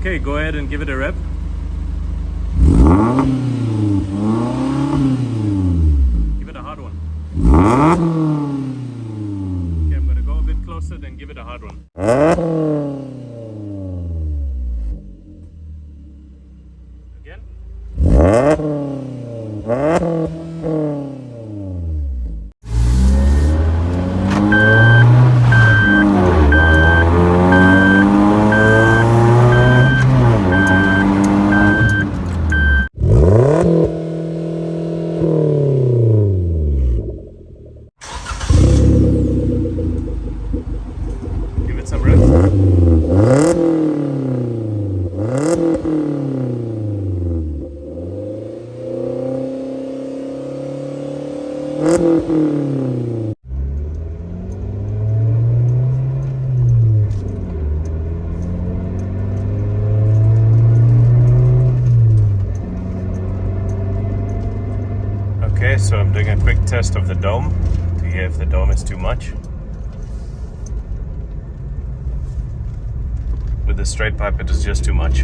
Okay, go ahead and give it a rev. Give it a hard one. Okay, I'm gonna go a bit closer, then give it a hard one. Again. Give it some rev. Okay, so I'm doing a quick test of the dome to hear if the dome is too much. With the straight pipe, it is just too much.